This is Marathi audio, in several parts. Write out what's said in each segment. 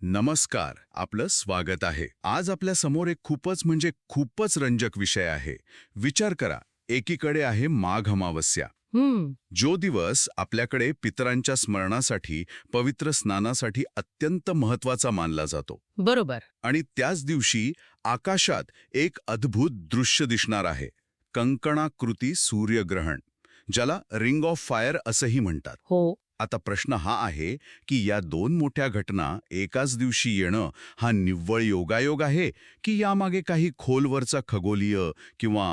नमस्कार, आपलं स्वागत आहे. आज आपल्या समोर एक खूपच रंजक विषय आहे. विचार करा, एकीकडे आहे माघ अमावस्या, हम्म. जो दिवस आपल्याकडे पितरांच्या स्मरणासाठी, पवित्र स्नानासाठी अत्यंत महत्वाचा मानला जातो. बरोबर. आणि त्याच दिवशी आकाशात एक अद्भुत दृश्य दिसणार आहे. कंकणाकृती सूर्यग्रहण, ज्याला रिंग ऑफ फायर असंही म्हणतात. हो. आता प्रश्न हा आहे की या दोन मोठ्या घटना एकाच दिवशी येणं हा निव्वळ योगायोग आहे की यामागे काही खोलवरचा खगोलीय किंवा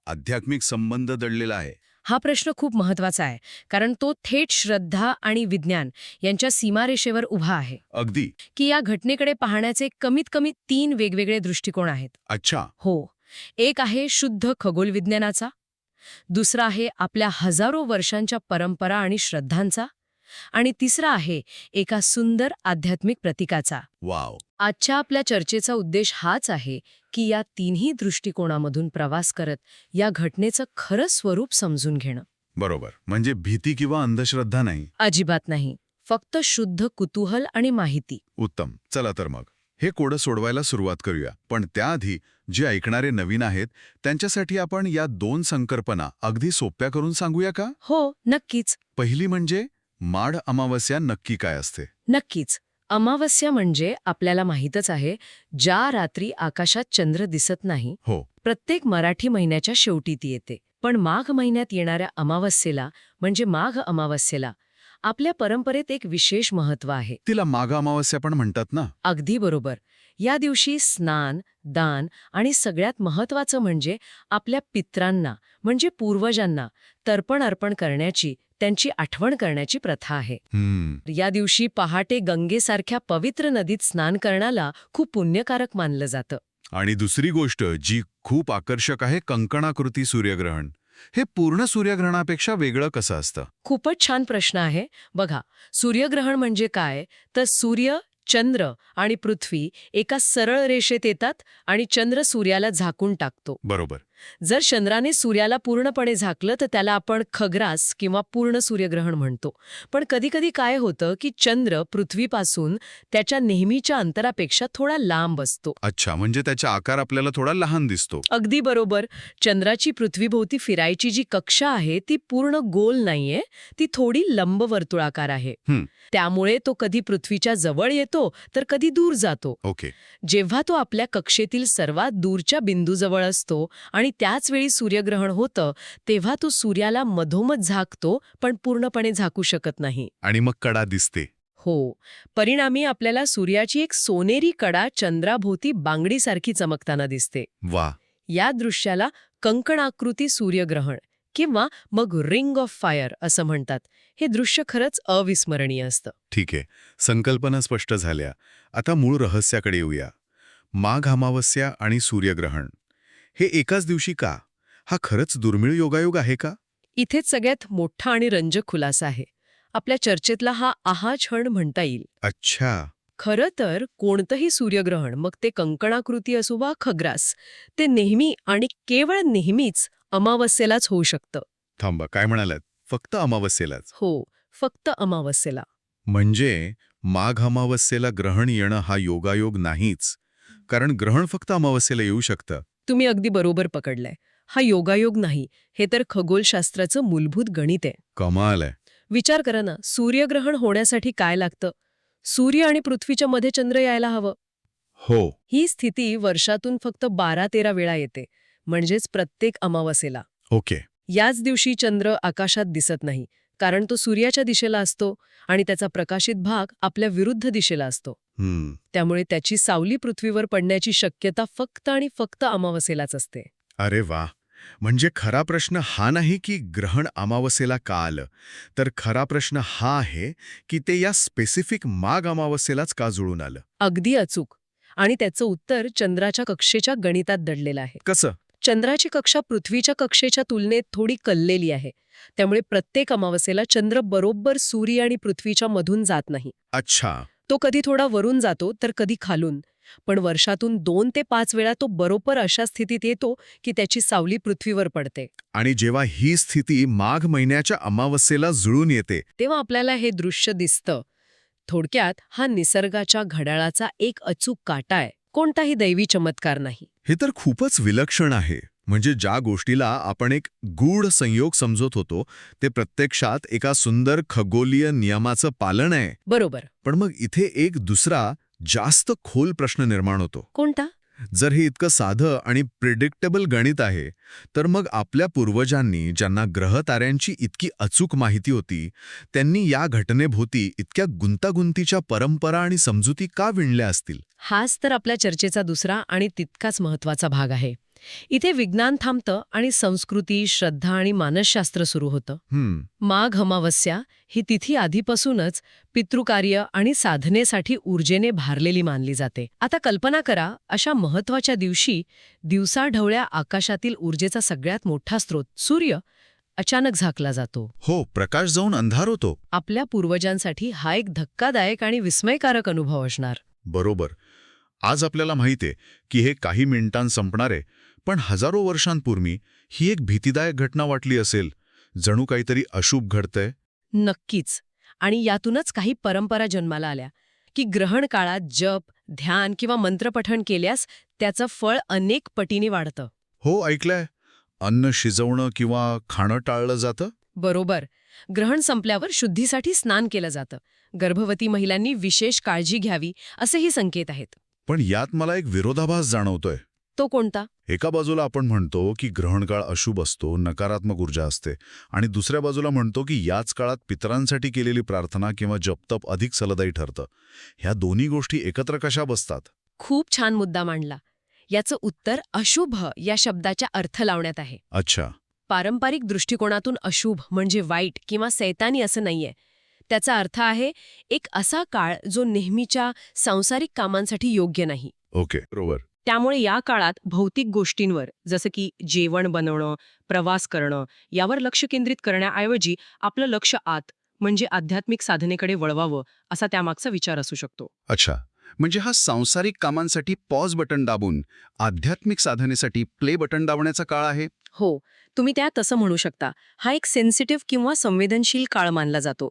आध्यात्मिक संबंध दडलेला आहे. हा प्रश्न खूप महत्वाचा आहे, कारण तो थेट श्रद्धा आणि विज्ञान यांच्या सीमारेषेवर उभा आहे. अगदी. की या घटनेकडे पाहण्याचे कमीत कमी 3 वेगवेगळे दृष्टिकोन आहेत. अच्छा. हो. एक आहे शुद्ध खगोलविज्ञानाचा, दुसरा आहे आपल्या हजारो वर्षांच्या परंपरा आणि श्रद्धांचा, आणि तिसरा आहे एका सुंदर आध्यात्मिक प्रतीकाचा. वाव. आजच्या आपल्या चर्चेचा उद्देश हाच आहे की या तिन्ही दृष्टिकोनामधून प्रवास करत या घटनेचं खरं स्वरूप समजून घेणं. बरोबर, म्हणजे भीती किंवा अंधश्रद्धा नाही. अजिबात नाही. फक्त शुद्ध कुतूहल आणि माहिती. उत्तम. चला तर मग हे कोडं सोडवायला सुरुवात करूया. पण त्याआधी जे ऐकणारे नवीन आहेत त्यांच्यासाठी आपण या दोन संकल्पना अगदी सोप्या करून सांगूया का? हो, नक्कीच. पहिली म्हणजे माढ अमावस्या नक्की काय असते? नक्कीच. अमावस्या म्हणजे आपल्याला माहीतच आहे, ज्या रात्री आकाशात चंद्र दिसत नाही. हो. प्रत्येक मराठी महिन्याच्या शेवटी ती येते. पण माघ महिन्यात येणाऱ्या अमावस्येला, म्हणजे माघ अमावस्येला, आपल्या परंपरेत एक विशेष महत्त्व आहे. तिला माघ अमावस्या पण म्हणतात ना? अगदी बरोबर. या दिवशी स्नान, दान आणि सगळ्यात महत्त्वाचं म्हणजे आपल्या पितरांना, म्हणजे पूर्वजांना तर्पण अर्पण करण्याची, त्यांची आठवण करण्याची प्रथा आहे. या दिवशी पहाटे गंगेसारख्या पवित्र नदीत स्नान करण्याला खूप पुण्यकारक मानलं जातं. आणि दुसरी गोष्ट जी खूप आकर्षक आहे, कंकणाकृती सूर्यग्रहण. हे पूर्ण सूर्यग्रहणापेक्षा वेगळं कसं असतं? खूपच छान प्रश्न आहे. बघा, सूर्यग्रहण म्हणजे काय, तर सूर्य, चंद्र आणि पृथ्वी एका सरळ रेषेत येतात आणि चंद्र सूर्याला झाकून टाकतो. बरोबर. जर चंद्राने सूर्याला पूर्णपणे झाकलं तर त्याला आपण खग्रास किंवा पूर्ण सूर्यग्रहण म्हणतो. पण कधीकधी काय होतं की चंद्र पृथ्वीपासून त्याच्या नेहमीच्या अंतरापेक्षा थोडा लांब असतो. अच्छा, म्हणजे त्याचा आकार आपल्याला थोडा लहान दिसतो. अगदी बरोबर. चंद्राची पृथ्वीभोवती फिरायची जी कक्षा आहे ती पूर्ण गोल नाहीये, ती थोडी लंबवर्तुळाकार आहे. त्यामुळे तो कधी पृथ्वीच्या जवळ येतो तर कधी दूर जातो. ओके. जेव्हा तो आपल्या कक्षेतील सर्वात दूरच्या बिंदूजवळ असतो आणि त्याच वेळी सूर्यग्रहण होतं, तेव्हा तो सूर्याला मधोमध झाकतो, पण पूर्णपणे झाकू शकत नाही. आणि मग कडा दिसते. हो. परिणामी आपल्याला सूर्याची एक सोनेरी कडा चंद्राभोवती बांगडीसारखी चमकताना दिसते. वा. या दृश्याला कंकणाकृती सूर्यग्रहण किंवा मग रिंग ऑफ फायर असं म्हणतात. हे दृश्य खरंच अविस्मरणीय असतं. ठीक आहे, संकल्पना स्पष्ट झाल्या. आता मूळ रहस्याकडे येऊया. माघ अमावस्या आणि सूर्यग्रहण हे एकाच दिवशी का? हा खरंच दुर्मिळ योगायोग आहे का? इथेच सगळ्यात मोठा आणि रंजक खुलासा आहे. आपल्या चर्चेतला हा आहा क्षण म्हणता येईल. अच्छा. खरं तर कोणतंही सूर्यग्रहण, मग ते कंकणाकृती असो वा खग्रास, ते नेहमी आणि केवळ नेहमीच अमावस्येलाच होऊ शकतं. थांबा, काय म्हणालात? फक्त अमावस्येलाच? हो, फक्त अमावस्येला. म्हणजे माघ अमावस्येला ग्रहण येणं हा योगायोग नाहीच, कारण ग्रहण फक्त अमावस्येला येऊ शकतं. तुम्ही अगदी बरोबर पकडलंय. हा योगायोग नाही, हे तर खगोलशास्त्राचं मूलभूत गणित आहे. कमाल आहे. विचार करा ना, सूर्यग्रहण होण्यासाठी काय लागतं? सूर्य आणि पृथ्वीच्या मध्ये चंद्र यायला हवं. हो. ही स्थिती वर्षातून फक्त 12-13 वेळा येते, म्हणजेच प्रत्येक अमावस्येला. ओके. याच दिवशी चंद्र आकाशात दिसत नाही, कारण तो सूर्याच्या दिशेला असतो आणि त्याचा प्रकाशित भाग आपल्या विरुद्ध दिशेला असतो. त्यामुळे त्याची सावली पृथ्वीवर पडण्याची शक्यता फक्त आणि फक्त अमावस्येलाच असते. अरे वा. म्हणजे खरा प्रश्न हा नाही की ग्रहण अमावस्येला का आलं, तर खरा प्रश्न हा आहे की ते या स्पेसिफिक माघ अमावस्येलाच का जुळून आलं. अगदी अचूक. आणि त्याचं उत्तर चंद्राच्या कक्षेच्या गणितात दडलेलं आहे. कसं? चंद्राची कक्षा पृथ्वीच्या कक्षेच्या तुलनेत थोडी कललेली आहे. त्यामुळे प्रत्येक अमावस्येला चंद्र बरोबर सूर्य आणि पृथ्वीच्या मधून जात नाही. अच्छा. तो कधी थोडा वरून जातो तर कधी खालून. पण वर्षातून 2 ते 5 वेळा तो बरोबर अशा स्थितीत येतो की त्याची सावली पृथ्वीवर पडते. आणि जेव्हा ही स्थिती माघ महिन्याच्या अमावस्येला जुळून येते, तेव्हा आपल्याला हे दृश्य दिसतं. थोडक्यात हा निसर्गाच्या घड्याळाचा एक अचूक काटा आहे, कोणताही दैवी चमत्कार नाही. हे तर खूपच विलक्षण आहे. म्हणजे ज्या गोष्टीला आपण एक गूढ संयोग समजत होतो ते प्रत्यक्षात एका सुंदर खगोलीय नियमाचं पालन आहे. बरोबर. पण मग इथे एक दुसरा जास्त खोल प्रश्न निर्माण होतो. कोणता? जर हे इतकं साधं आणि प्रिडिक्टेबल गणित आहे, तर मग आपल्या पूर्वजांनी ज्यांना ग्रहताऱ्यांची इतकी अचूक माहिती होती, त्यांनी या घटनेभोवती इतक्या गुंतागुंतीच्या परंपरा आणि समजुती का विणल्या असतील? हाच तर आपल्या चर्चेचा दुसरा आणि तितकाच महत्वाचा भाग आहे. इथे विज्ञान थांबतं आणि संस्कृती, श्रद्धा आणि मानसशास्त्र सुरू होतं. माघ अमावस्या ही तिथी आधीपासूनच पितृकार्य आणि साधनेसाठी ऊर्जेने भारलेली मानली जाते. आता कल्पना करा, अशा महत्वाच्या दिवशी दिवसाढवळ्या आकाशातील ऊर्जेचा सगळ्यात मोठा स्रोत सूर्य अचानक झाकला जातो. हो, प्रकाश जाऊन अंधार होतो. आपल्या पूर्वजांसाठी हा एक धक्कादायक आणि विस्मयकारक अनुभव असणार. बरोबर. आज आपल्याला माहिती आहे की हे काही मिनिटांत संपणार आहे, पण हजारो वर्षांपूर्वी ही एक भीतीदायक घटना वाटली असेल. जणू काहीतरी अशुभ घडतंय. नक्कीच. आणि यातूनच काही परंपरा जन्माला आल्या की ग्रहण काळात जप, ध्यान किंवा मंत्रपठण केल्यास त्याचं फळ अनेक पटीने वाढतं. हो, ऐकलंय. अन्न शिजवणं किंवा खाणं टाळलं जातं. बरोबर. ग्रहण संपल्यावर शुद्धीसाठी स्नान केलं जातं. गर्भवती महिलांनी विशेष काळजी घ्यावी असेही संकेत आहेत. पण यात मला एक विरोधाभास जाणवतोय. तो कोणता? एका बाजूला आपण म्हणतो की ग्रहणकाळ अशुभ असतो, नकारात्मक ऊर्जा असते, आणि दुसऱ्या बाजूला म्हणतो की याच काळात पितरांसाठी केलेली प्रार्थना किंवा जपतप अधिक फलदायी ठरतं. ह्या दोन्ही गोष्टी एकत्र कशा बसतात? खूप छान मुद्दा मांडला. याचं उत्तर अशुभ या शब्दाच्या अर्थ लावण्यात आहे. अच्छा. पारंपरिक दृष्टिकोनातून अशुभ म्हणजे वाईट किंवा सैतानी असं नाहीये. त्याचा अर्थ आहे एक असा काळ जो नेहमीच्या सांसारिक कामांसाठी योग्य नाही. ओके, बरोबर. त्यामुळे या काळात भौतिक गोष्टींवर जसं की जेवण बनवणं, प्रवास करणं यावर लक्ष केंद्रित करण्याऐवजी आपलं लक्ष आत म्हणजे आध्यात्मिक साधनेकडे वळवावं असा त्यामागचा विचार असू शकतो. अच्छा, म्हणजे हा सांसारिक कामांसाठी पॉज बटन दाबून आध्यात्मिक साधनेसाठी प्ले बटन दाबण्याचा काळ आहे. हो, तुम्ही त्या तसं म्हणू शकता. हा एक सेन्सिटिव्ह किंवा संवेदनशील काळ मानला जातो.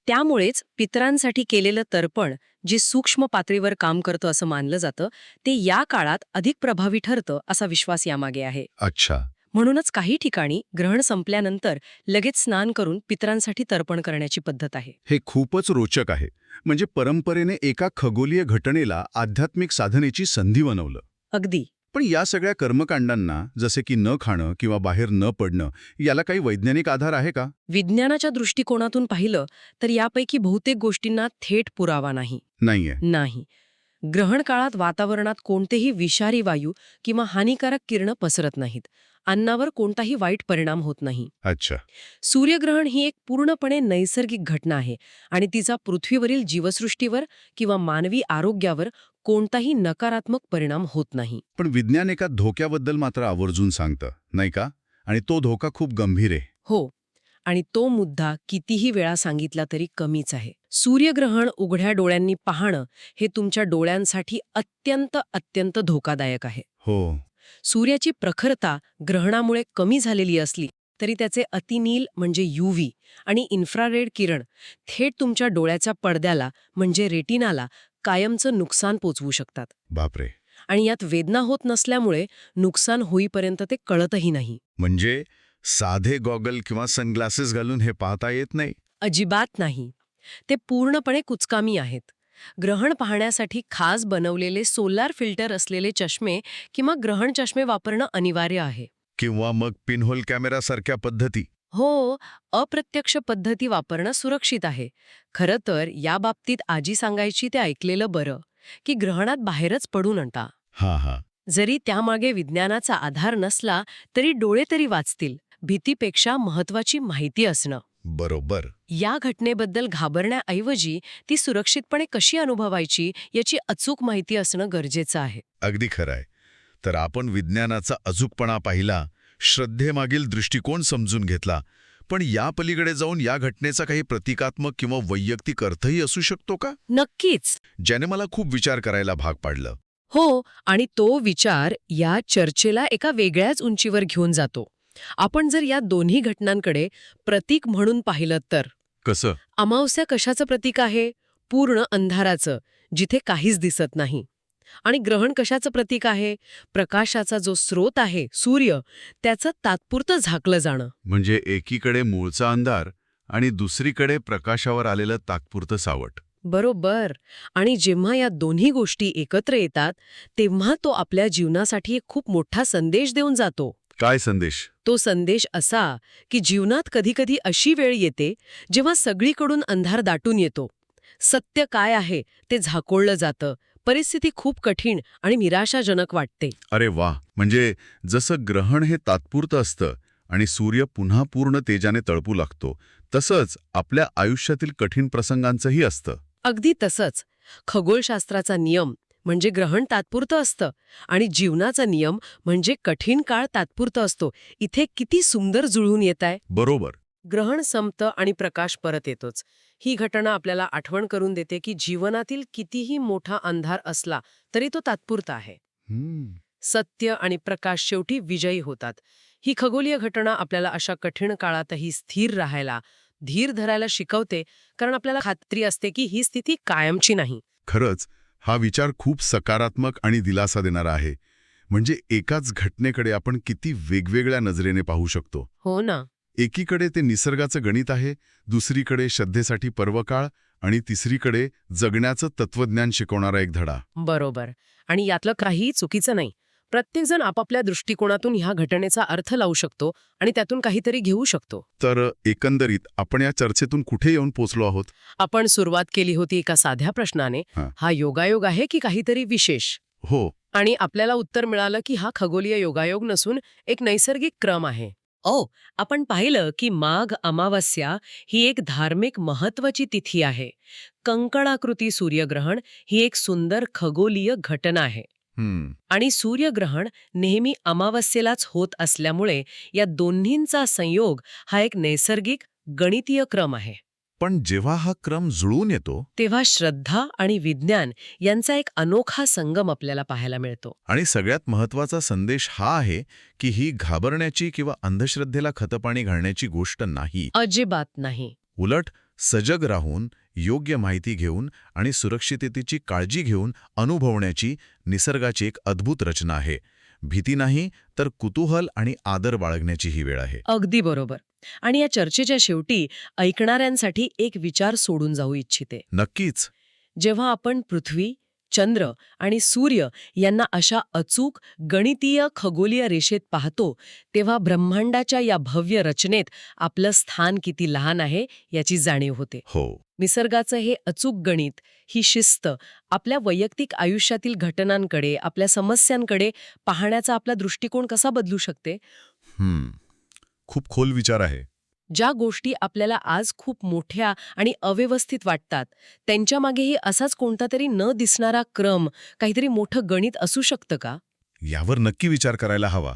त्यामुळेच पितरांसाठी केलेलं तर्पण जे सूक्ष्म पातळीवर काम करतं असं मानलं जातं, ते या काळात अधिक प्रभावी ठरतं असा विश्वास यामागे आहे. अच्छा. म्हणूनच काही ठिकाणी ग्रहण संपल्यानंतर लगेच स्नान करून पितरांसाठी तर्पण करण्याची पद्धत आहे. हे खूपच रोचक आहे. म्हणजे परंपरेने एका खगोलीय घटनेला आध्यात्मिक साधनेची संधी बनवलं. अगदी. पण या सगळ्या कर्मकांडांना, जसे की न खाणं किंवा बाहेर न पडणं, याला काही वैज्ञानिक आधार आहे का? विज्ञानाच्या दृष्टिकोनातून पाहिलं तर यापैकी बहुतेक गोष्टींना थेट पुरावा नाही. नाही. ग्रहण काळात वातावरणात कोणतेही विषारी वायू किंवा हानिकारक किरण पसरत नाहीत. अन्नावर कोणताही वाईट परिणाम होत नाही. अच्छा. सूर्यग्रहण ही एक पूर्णपणे नैसर्गिक घटना आहे आणि तिचा पृथ्वीवरील जीवसृष्टीवर किंवा मानवी आरोग्यावर कोणताही नकारात्मक परिणाम होत नाही. पण विज्ञान एका धोक्याबद्दल मात्र आवर्जून सांगतं, नाही का? आणि तो धोका खूप गंभीर आहे. हो. आणि तो मुद्दा कितीही वेळा सांगितला तरी कमीच आहे. सूर्यग्रहण उघड्या डोळ्यांनी पाहणं हे तुमच्या डोळ्यांसाठी अत्यंत धोकादायक आहे. हो. सूर्याची प्रखरता ग्रहणामुळे कमी झालेली असली तरी त्याचे अतिनील म्हणजे UV आणि इन्फ्रारेड किरण थेट तुमच्या डोळ्याच्या पडद्याला म्हणजे रेटिनाला कायमचं नुकसान पोचवू शकतात. बापरे. आणि यात वेदना होत नसल्यामुळे नुकसान होईपर्यंत ते कळतही नाही. म्हणजे साधे गॉगल किंवा सनग्लासेस घालून हे पाहता येत नाही? अजिबात नाही. ते पूर्णपणे कुचकामी आहेत. ग्रहण पाहण्यासाठी खास बनवलेले सोलार फिल्टर असलेले चष्मे किंवा ग्रहण चष्मे वापरणं अनिवार्य आहे. किंवा मग पिनहोल कॅमेरासारख्या पद्धती? हो, अप्रत्यक्ष पद्धती वापरणं सुरक्षित आहे. खरं तर या बाबतीत आजी सांगायची ते ऐकलेलं बरं, की ग्रहणात बाहेरच पडू नका. हा. जरी त्यामागे विज्ञानाचा आधार नसला तरी डोळे तरी वाचतील. भीतीपेक्षा महत्वाची माहिती असणं. बरोबर. या घटनेबद्दल घाबरण्याऐवजी ती सुरक्षितपणे कशी अनुभवायची याची अचूक माहिती असणं गरजेचं आहे. अगदी खरं आहे. तर आपण विज्ञानाचा अचूकपणा पाहिला, श्रद्धेमागील दृष्टिकोन समजून घेतला, पण या पलीकडे जाऊन या घटनेचा काही प्रतिकात्मक किंवा वैयक्तिक अर्थही असू शकतो का? नक्कीच. ज्याने मला खूप विचार करायला भाग पाडलं. हो, आणि तो विचार या चर्चेला एका वेगळ्याच उंचीवर घेऊन जातो. आपण जर या दोन्ही घटनांकडे प्रतीक म्हणून पाहिलं तर. कसं? अमावस्या कशाचं प्रतीक आहे? पूर्ण अंधाराचं, जिथे काहीच दिसत नाही. आणि ग्रहण कशाचं प्रतीक आहे? प्रकाशाचा जो स्रोत आहे, सूर्य, त्याचं तात्पुरतं झाकलं जाणं. म्हणजे एकीकडे मूळचा अंधार आणि दुसरीकडे प्रकाशावर आलेलं तात्पुरतं सावट. बरोबर. आणि जेव्हा या दोन्ही गोष्टी एकत्र येतात, तेव्हा तो आपल्या जीवनासाठी एक खूप मोठा संदेश देऊन जातो. काय संदेश? तो संदेश असा की जीवनात कधीकधी अशी वेळ येते जेव्हा सगळीकडून अंधार दाटून येतो. सत्य काय आहे ते झाकोळलं जातं. परिस्थिती खूप कठीण आणि निराशाजनक वाटते. अरे वा, म्हणजे जसं ग्रहण हे तात्पुरतं असतं आणि सूर्य पुन्हा पूर्ण तेजाने तळपू लागतो, तसंच आपल्या आयुष्यातील कठीण प्रसंगांचंही असतं. अगदी तसंच खगोलशास्त्राचा नियम म्हणजे ग्रहण तात्पुरतं असतं आणि जीवनाचा नियम म्हणजे कठीण काळ तात्पुरतं असतो. इथे किती सुंदर जुळून येताय. बरोबर. ग्रहण संपतं आणि प्रकाश परत येतोच. ही घटना आपल्याला आठवण करून देते की जीवनातील कितीही मोठा अंधार असला तरी तो तात्पुरता आहे. सत्य आणि प्रकाश शेवटी विजयी होतात. ही खगोलीय घटना आपल्याला अशा कठीण काळातही स्थिर राहायला, धीर धरायला शिकवते, कारण आपल्याला खात्री असते की ही स्थिती कायमची नाही. खरंच, हा विचार खूप सकारात्मक आणि दिलासा देणारा आहे. म्हणजे एकाच घटनेकडे आपण किती वेगवेगळ्या नजरेने पाहू शकतो. हो ना. एकीकडे ते निसर्गाचं गणित आहे, दुसरीकडे श्रद्धेसाठी पर्वकाळ आणि तिसरीकडे जगण्याचं तत्वज्ञान शिकवणारा एक धडा. बरोबर. आणि यातलं काहीही चुकीचं नाही. प्रत्येकजण आपापल्या दृष्टिकोनातून ह्या घटनेचा अर्थ लावू शकतो आणि त्यातून काहीतरी घेऊ शकतो. तर एकंदरीत आपण या चर्चेतून कुठे येऊन पोचलो आहोत? आपण सुरुवात केली होती एका साध्या प्रश्नाने, हां. हा योगायोग आहे की काहीतरी विशेष? हो. आणि आपल्याला उत्तर मिळालं की हा खगोलीय योगायोग नसून एक नैसर्गिक क्रम आहे. आपण पाहिलं की माघ अमावस्या ही एक धार्मिक महत्वाची तिथी आहे. कंकणाकृती सूर्यग्रहण ही एक सुंदर खगोलीय घटना आहे. आणि सूर्यग्रहण नेहमी अमावस्येलाच होत असल्यामुळे या दोन्हींचा संयोग हा एक नैसर्गिक गणितीय क्रम आहे. पण जेव्हा हा क्रम जुळून येतो तेव्हा श्रद्धा आणि विज्ञान यांचा एक अनोखा संगम आपल्याला पाहायला मिळतो. आणि सगळ्यात महत्वाचा संदेश हा आहे की ही घाबरण्याची किंवा अंधश्रद्धेला खतपाणी घालण्याची गोष्ट नाही. अजिबात नाही. उलट सजग राहून, योग्य माहिती घेऊन आणि सुरक्षिततेची काळजी घेऊन अनुभवण्याची निसर्गाची एक अद्भुत रचना आहे. भीती नाही, तर कुतूहल आणि आदर बाळगण्याची ही वेळ आहे. अगदी बरोबर. आणि या चर्चेच्या शेवटी ऐकणाऱ्यांसाठी एक विचार सोडून जाऊ इच्छिते. नक्कीच. जेव्हा आपण पृथ्वी, चंद्र आणि सूर्य यांना अशा अचूक गणितीय खगोलीय रेषेत पाहतो, तेव्हा ब्रह्मांडाच्या या भव्य रचनेत आपलं स्थान किती लहान आहे याची जाणीव होते. हो. निसर्गाचं हे अचूक गणित, ही शिस्त आपल्या वैयक्तिक आयुष्यातील घटनांकडे, आपल्या समस्यांकडे पाहण्याचा आपला दृष्टिकोन कसा बदलू शकते? खूप खोल विचार आहे. ज्या गोष्टी आपल्याला आज खूप मोठ्या आणि अव्यवस्थित वाटतात, त्यांच्यामागेही असाच कोणता तरी न दिसणारा क्रम, काहीतरी मोठं गणित असू शकतं का? यावर नक्की विचार करायला हवा.